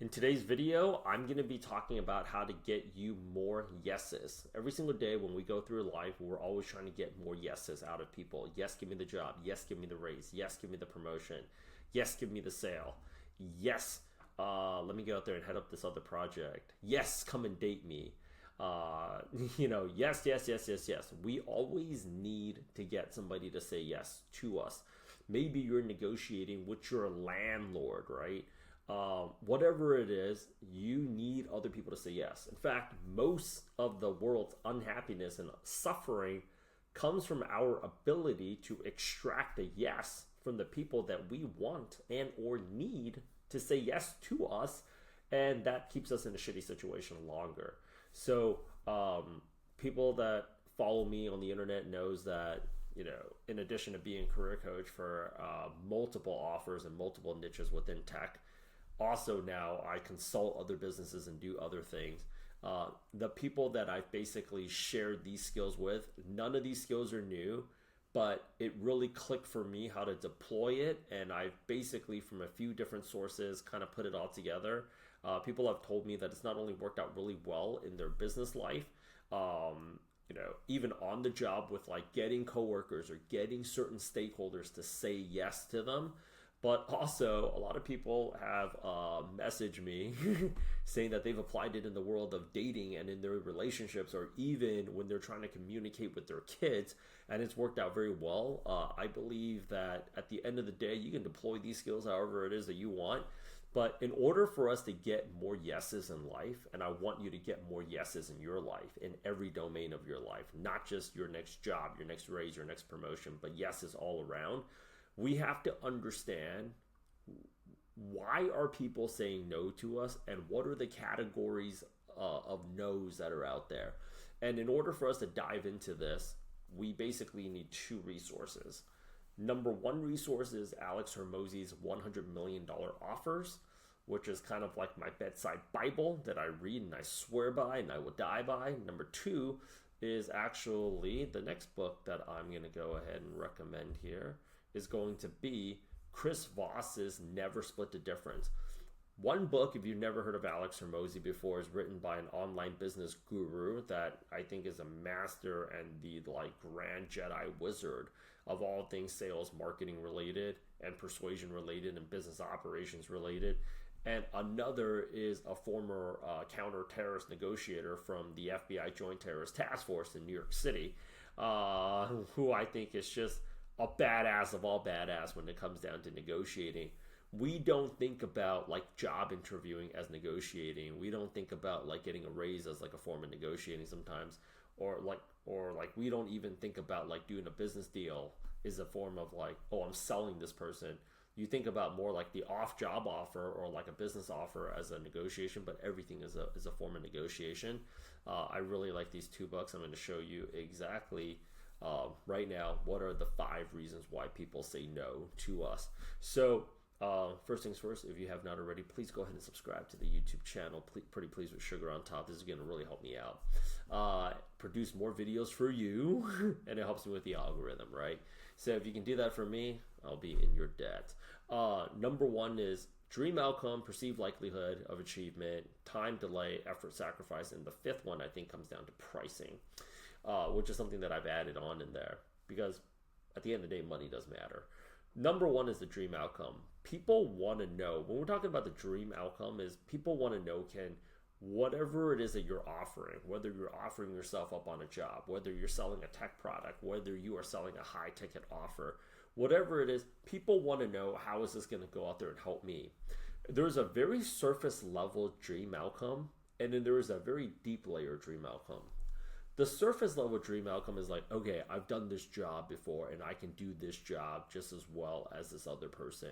In today's video, I'm going to be talking about how to get you more yeses. Every single day when we go through life, we're always trying to get more yeses out of people. Yes, give me the job. Yes, give me the raise. Yes, give me the promotion. Yes, give me the sale. Yes, let me go out there and head up this other project. Yes, come and date me. Yes, yes, yes, yes, yes. We always need to get somebody to say yes to us. Maybe you're negotiating with your landlord, right? Whatever it is, you need other people to say yes. In fact, most of the world's unhappiness and suffering comes from our ability to extract a yes from the people that we want and or need to say yes to us, and that keeps us in a shitty situation longer. So people that follow me on the internet knows that, in addition to being a career coach for multiple offers and multiple niches within tech, also now I consult other businesses and do other things. The people that I've basically shared these skills with, none of these skills are new, but it really clicked for me how to deploy it. And I've basically, from a few different sources, kind of put it all together. People have told me that it's not only worked out really well in their business life, even on the job with like getting coworkers or getting certain stakeholders to say yes to them. But also, a lot of people have messaged me saying that they've applied it in the world of dating and in their relationships, or even when they're trying to communicate with their kids, and it's worked out very well. I believe that at the end of the day, you can deploy these skills however it is that you want. But in order for us to get more yeses in life, and I want you to get more yeses in your life, in every domain of your life, not just your next job, your next raise, your next promotion, but yeses all around, we have to understand why are people saying no to us and what are the categories of no's that are out there. And in order for us to dive into this, we basically need two resources. Number one resource is Alex Hormozi's $100 million offers, which is kind of like my bedside Bible that I read and I swear by and I will die by. Number two is actually the next book that I'm going to go ahead and recommend here is going to be Chris Voss's Never Split the Difference. One book, if you've never heard of Alex Hormozi before, is written by an online business guru that I think is a master and the grand Jedi wizard of all things sales, marketing related and persuasion related and business operations related. And another is a former counter-terrorist negotiator from the FBI Joint Terrorist Task Force in New York City, who I think is just a badass of all badass when it comes down to negotiating. We don't think about job interviewing as negotiating. We don't think about getting a raise as a form of negotiating sometimes, or we don't even think about doing a business deal is a form of oh, I'm selling this person. You think about more the off-job offer or a business offer as a negotiation, but everything is a form of negotiation. I really like these two books. I'm going to show you exactly right now what are the 5 reasons why people say no to us. So first things first, if you have not already, please go ahead and subscribe to the YouTube channel. Pretty please with sugar on top. This is going to really help me out. Produce more videos for you, and it helps me with the algorithm, right? So if you can do that for me, I'll be in your debt. Number 1 is dream outcome, perceived likelihood of achievement, time delay, effort sacrifice, and the 5th one I think comes down to pricing, which is something that I've added on in there because at the end of the day, money does matter. Number 1 is the dream outcome. People want to know, when we're talking about the dream outcome, is people want to know, whatever it is that you're offering, whether you're offering yourself up on a job, whether you're selling a tech product, whether you are selling a high ticket offer, whatever it is, people want to know, how is this going to go out there and help me? There's a very surface level dream outcome, and then there is a very deep layer dream outcome. The surface level dream outcome is okay, I've done this job before and I can do this job just as well as this other person.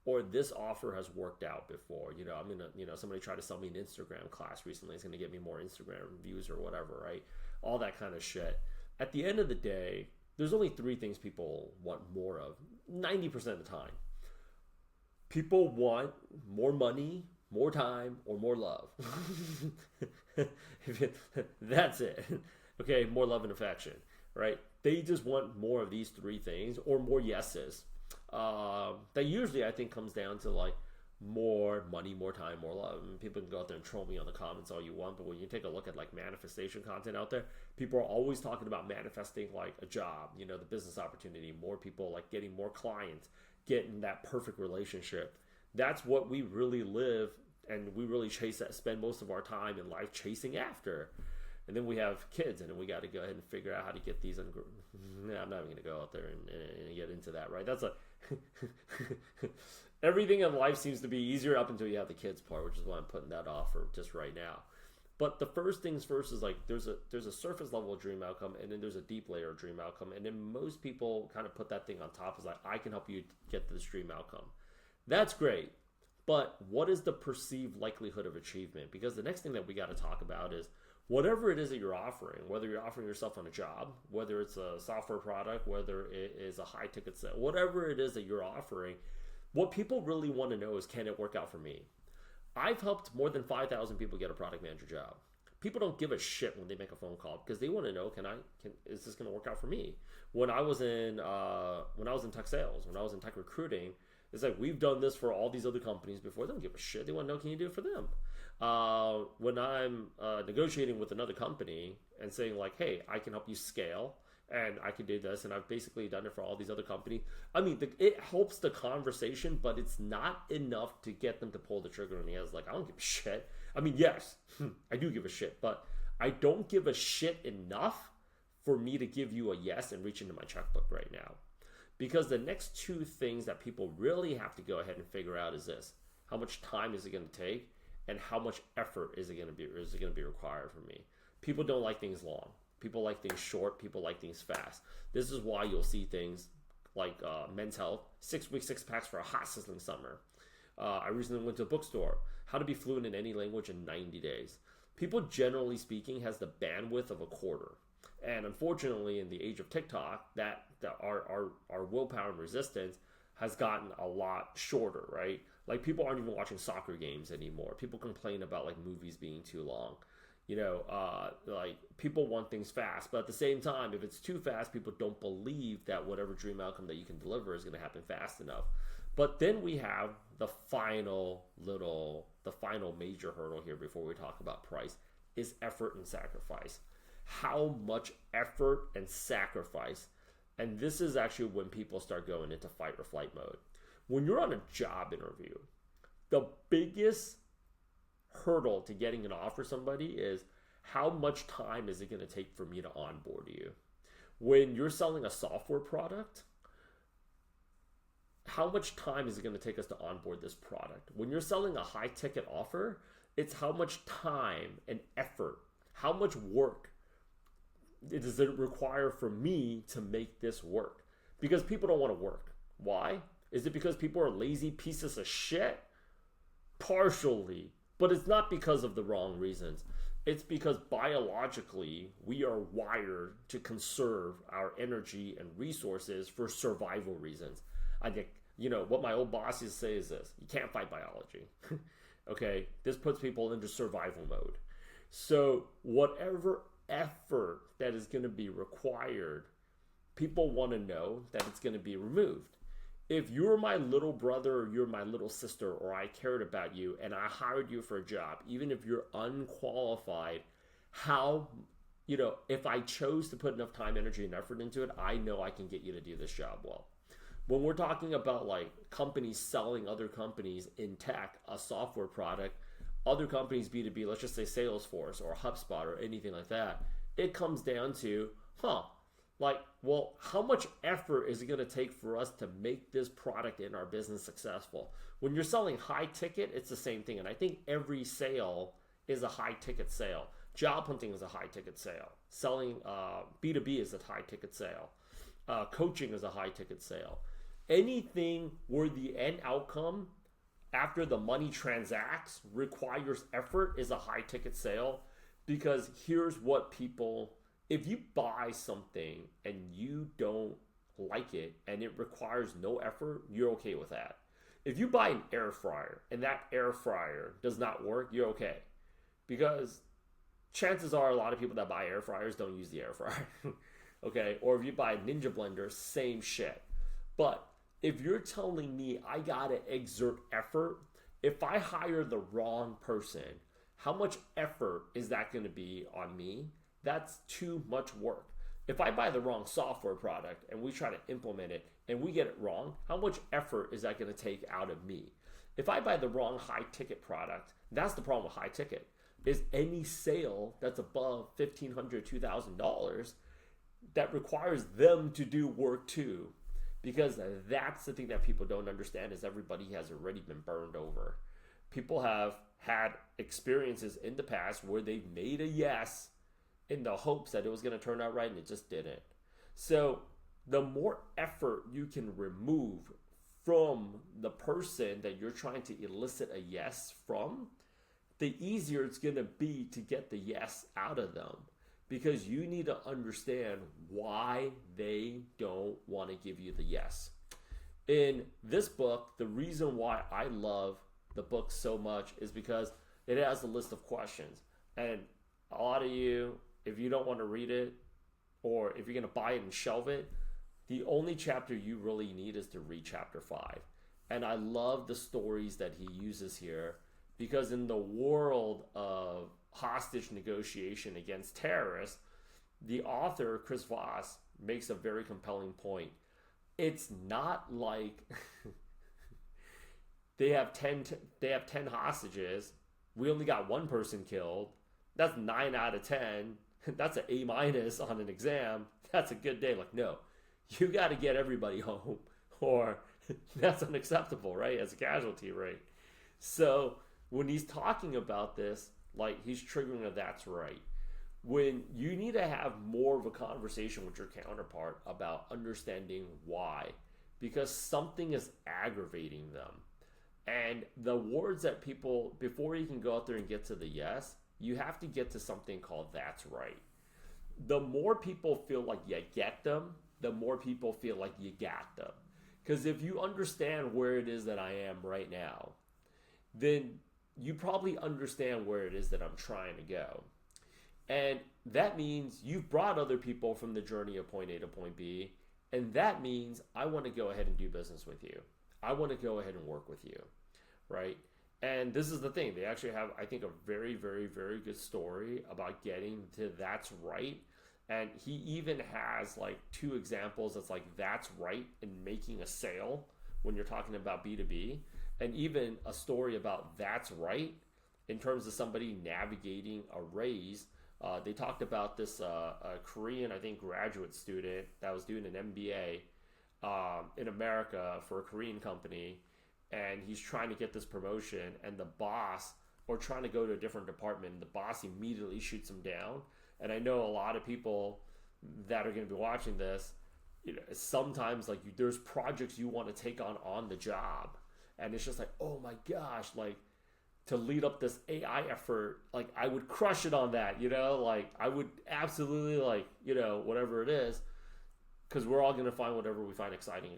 Or this offer has worked out before. I'm going to, somebody tried to sell me an Instagram class recently. It's going to get me more Instagram views or whatever, right? All that kind of shit. At the end of the day, there's only 3 things people want more of 90% of the time. People want more money, more time, or more love. That's it. Okay, more love and affection, right? They just want more of these 3 things or more yeses. That usually I think comes down to more money, more time, more love. I mean, people can go out there and troll me on the comments all you want, but when you take a look at like manifestation content out there, people are always talking about manifesting like a job, you know, the business opportunity, more people, like getting more clients, getting that perfect relationship. That's what we really live and we really chase that, spend most of our time in life chasing after. And then we have kids, and then we got to go ahead and figure out how to get these. I'm not even going to go out there and get into that, right? That's a everything in life seems to be easier up until you have the kids part, which is why I'm putting that off for just right now. But the first things first is like there's a surface level of dream outcome, and then there's a deep layer of dream outcome, and then most people kind of put that thing on top. Is like, I can help you get to this dream outcome. That's great, but what is the perceived likelihood of achievement? Because the next thing that we got to talk about is whatever it is that you're offering, whether you're offering yourself on a job, whether it's a software product, whether it is a high ticket set, whatever it is that you're offering, what people really want to know is, can it work out for me? I've helped more than 5,000 people get a product manager job. People don't give a shit when they make a phone call because they want to know, is this going to work out for me? When I was in tech sales, when I was in tech recruiting, it's like, we've done this for all these other companies before. They don't give a shit. They want to know, can you do it for them? When I'm negotiating with another company and saying like, hey, I can help you scale and I can do this, and I've basically done it for all these other companies. I mean, it helps the conversation, but it's not enough to get them to pull the trigger on the head. Like, I don't give a shit. I mean, yes, I do give a shit, but I don't give a shit enough for me to give you a yes and reach into my checkbook right now. Because the next two things that people really have to go ahead and figure out is this: how much time is it going to take, and how much effort is it going to be required from me? People don't like things long. People like things short. People like things fast. This is why you'll see things like Men's Health, 6 weeks, 6 packs for a hot sizzling summer. I recently went to a bookstore, how to be fluent in any language in 90 days. People, generally speaking, has the bandwidth of a quarter. And unfortunately, in the age of TikTok, that our willpower and resistance has gotten a lot shorter, right? Like, people aren't even watching soccer games anymore. People complain about like movies being too long. You know, like, people want things fast, but at the same time, if it's too fast, people don't believe that whatever dream outcome that you can deliver is going to happen fast enough. But then we have the final major hurdle here before we talk about price is effort and sacrifice. How much effort and sacrifice, and this is actually when people start going into fight or flight mode. When you're on a job interview, the biggest hurdle to getting an offer somebody is, how much time is it going to take for me to onboard you? When you're selling a software product, how much time is it going to take us to onboard this product? When you're selling a high ticket offer, it's how much time and effort, how much work does it require for me to make this work? Because people don't want to work. Why? Is it because people are lazy pieces of shit? Partially. But it's not because of the wrong reasons. It's because biologically, we are wired to conserve our energy and resources for survival reasons. I think, you know, what my old boss used to say is this: you can't fight biology. Okay? This puts people into survival mode. So whatever effort that is going to be required, people want to know that it's going to be removed. If you're my little brother or you're my little sister, or I cared about you and I hired you for a job, even if you're unqualified, if I chose to put enough time, energy, and effort into it, I know I can get you to do this job well. When we're talking about like companies selling other companies in tech a software product, other companies B2B, let's just say Salesforce or HubSpot or anything like that, it comes down to, how much effort is it going to take for us to make this product in our business successful? When you're selling high ticket, it's the same thing. And I think every sale is a high ticket sale. Job hunting is a high ticket sale. Selling B2B is a high ticket sale. Coaching is a high ticket sale. Anything where the end outcome after the money transacts requires effort is a high ticket sale. Because here's what people, if you buy something and you don't like it and it requires no effort, you're okay with that. If you buy an air fryer and that air fryer does not work, you're okay. Because chances are a lot of people that buy air fryers don't use the air fryer. Okay? Or if you buy a Ninja blender, same shit. But if you're telling me I gotta exert effort If I hire the wrong person, how much effort is that going to be on me? That's too much work. If I buy the wrong software product and we try to implement it and we get it wrong, how much effort is that going to take out of me? If I buy the wrong high ticket product, that's the problem with high ticket. Is any sale that's above $1,500, $2,000 that requires them to do work too, because that's the thing that people don't understand is everybody has already been burned over. People have had experiences in the past where they've made a yes in the hopes that it was going to turn out right and it just didn't. So the more effort you can remove from the person that you're trying to elicit a yes from, the easier it's going to be to get the yes out of them, because you need to understand why they don't want to give you the yes. In this book, the reason why I love the book so much is because it has a list of questions. And a lot of you, if you don't want to read it, or if you're going to buy it and shelve it, the only chapter you really need is to read chapter 5. And I love the stories that he uses here, because in the world of hostage negotiation against terrorists, the author, Chris Voss, makes a very compelling point. It's not like they have 10 hostages. We only got one person killed. That's 9 out of 10. That's an A- on an exam. That's a good day. Like, no, you got to get everybody home, or that's unacceptable, right? As a casualty rate. So when he's talking about this, like, he's triggering a that's right. When you need to have more of a conversation with your counterpart about understanding why, because something is aggravating them. And the words that people, before you can go out there and get to the yes, you have to get to something called that's right. The more people feel like you get them, the more people feel like you got them. Because if you understand where it is that I am right now, then you probably understand where it is that I'm trying to go. And that means you've brought other people from the journey of point A to point B. And that means I want to go ahead and do business with you. I want to go ahead and work with you, right? And this is the thing. They actually have, I think, a very, very, very good story about getting to that's right. And he even has like 2 examples that's like that's right in making a sale when you're talking about B2B. And even a story about that's right in terms of somebody navigating a raise. They talked about this a Korean, I think, graduate student that was doing an MBA in America for a Korean company, and he's trying to get this promotion, and the boss, or trying to go to a different department, and the boss immediately shoots him down. And I know a lot of people that are going to be watching this, you know, sometimes like there's projects you want to take on the job, and it's just like, oh my gosh, like, to lead up this AI effort, like I would crush it on that, you know, like I would absolutely, like, you know, whatever it is, because we're all going to find whatever we find exciting.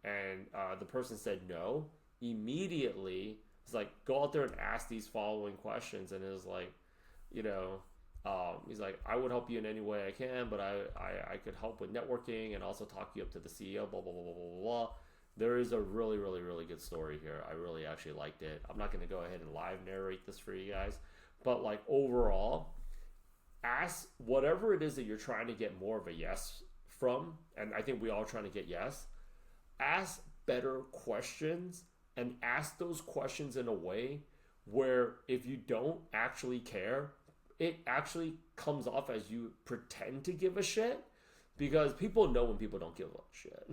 And the person said no. Immediately, it's like, go out there and ask these following questions. And it was like, you know, he's like, I would help you in any way I can, but I could help with networking and also talk you up to the CEO, blah, blah, blah, blah, blah, blah. There is a really, really, really good story here. I really actually liked it. I'm not going to go ahead and live narrate this for you guys. But like overall, ask whatever it is that you're trying to get more of a yes from. And I think we all trying to get yes. Ask better questions, and ask those questions in a way where if you don't actually care, it actually comes off as you pretend to give a shit. Because people know when people don't give a shit.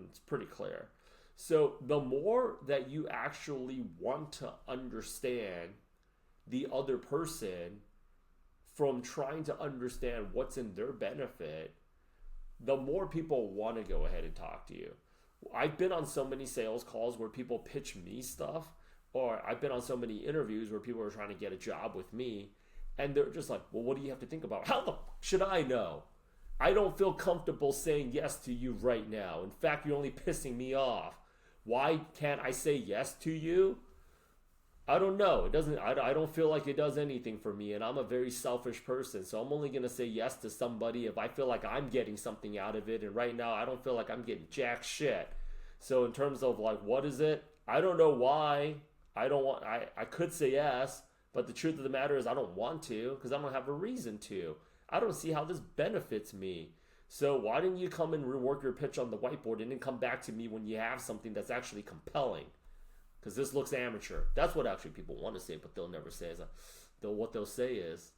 It's pretty clear. So the more that you actually want to understand the other person from trying to understand what's in their benefit, the more people want to go ahead and talk to you. I've been on so many sales calls where people pitch me stuff, or I've been on so many interviews where people are trying to get a job with me, and they're just like, well, what do you have to think about? How the fuck should I know? I don't feel comfortable saying yes to you right now. In fact, you're only pissing me off. Why can't I say yes to you? I don't know. It doesn't. I don't feel like it does anything for me, and I'm a very selfish person, so I'm only going to say yes to somebody if I feel like I'm getting something out of it, and right now I don't feel like I'm getting jack shit. So in terms of like, what is it? I don't know why I don't want, I could say yes, but the truth of the matter is I don't want to because I don't have a reason to. I don't see how this benefits me. So why didn't you come and rework your pitch on the whiteboard and then come back to me when you have something that's actually compelling? Because this looks amateur. That's what actually people want to say, but they'll never say. What they'll say is,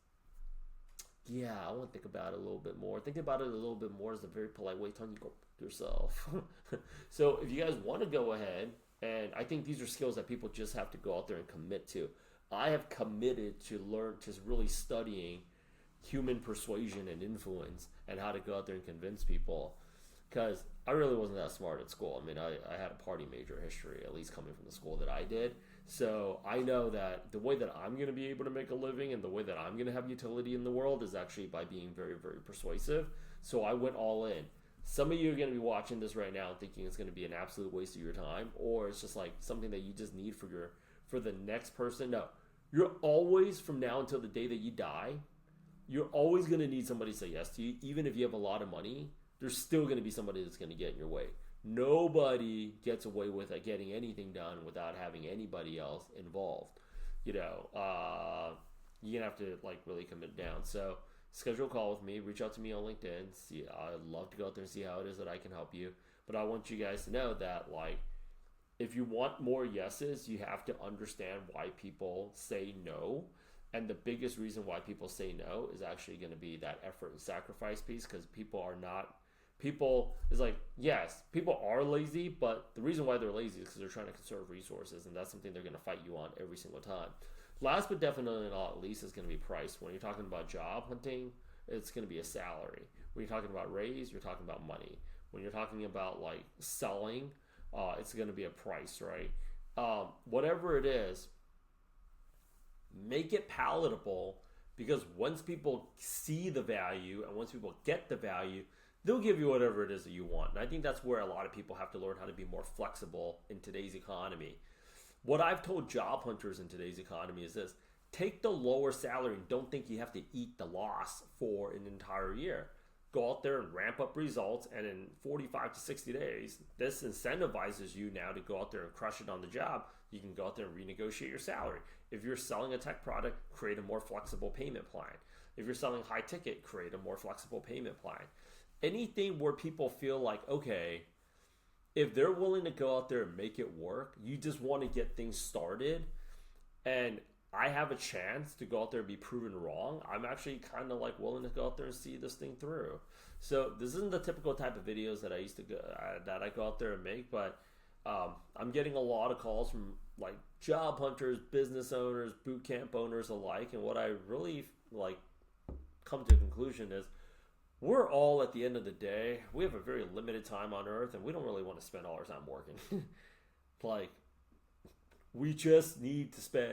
yeah, I want to think about it a little bit more. Thinking about it a little bit more is a very polite way telling you go yourself. So if you guys want to go ahead, and I think these are skills that people just have to go out there and commit to. I have committed to really studying human persuasion and influence and how to go out there and convince people, because I really wasn't that smart at school. I mean, I had a party major history, at least coming from the school that I did. So I know that the way that I'm going to be able to make a living and the way that I'm going to have utility in the world is actually by being very, very persuasive. So I went all in. Some of you are going to be watching this right now thinking it's going to be an absolute waste of your time, or it's just like something that you just need for the next person. No, you're always, from now until the day that you die, you're always going to need somebody to say yes to you. Even if you have a lot of money, there's still going to be somebody that's going to get in your way. Nobody gets away with getting anything done without having anybody else involved. You're going to have to really commit down. So schedule a call with me, reach out to me on LinkedIn. I'd love to go out there and see how it is that I can help you. But I want you guys to know that if you want more yeses, you have to understand why people say no. And the biggest reason why people say no is actually going to be that effort and sacrifice piece, because people are lazy, but the reason why they're lazy is because they're trying to conserve resources, and that's something they're going to fight you on every single time. Last but definitely not least is going to be price. When you're talking about job hunting, it's going to be a salary. When you're talking about raise, you're talking about money. When you're talking about selling, it's going to be a price, right? Whatever it is, make it palatable, because once people see the value and once people get the value, they'll give you whatever it is that you want. And I think that's where a lot of people have to learn how to be more flexible in today's economy. What I've told job hunters in today's economy is this: take the lower salary and don't think you have to eat the loss for an entire year. Go out there and ramp up results, and in 45 to 60 days, this incentivizes you now to go out there and crush it on the job. You can go out there and renegotiate your salary. If you're selling a tech product, create a more flexible payment plan. If you're selling high ticket, create a more flexible payment plan. Anything where people feel like, okay, if they're willing to go out there and make it work, you just want to get things started, and I have a chance to go out there and be proven wrong, I'm actually kind of willing to go out there and see this thing through. So this isn't the typical type of videos that I go out there and make, but I'm getting a lot of calls from job hunters, business owners, boot camp owners alike, and what I really come to a conclusion is, we're all, at the end of the day, we have a very limited time on earth, and we don't really want to spend all our time working. We just need to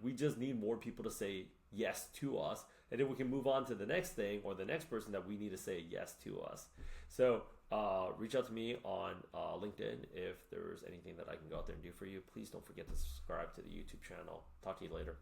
we just need more people to say yes to us, and then we can move on to the next thing or the next person that we need to say yes to us. So reach out to me on LinkedIn if there's anything that I can go out there and do for you. Please don't forget to subscribe to the YouTube channel. Talk to you later.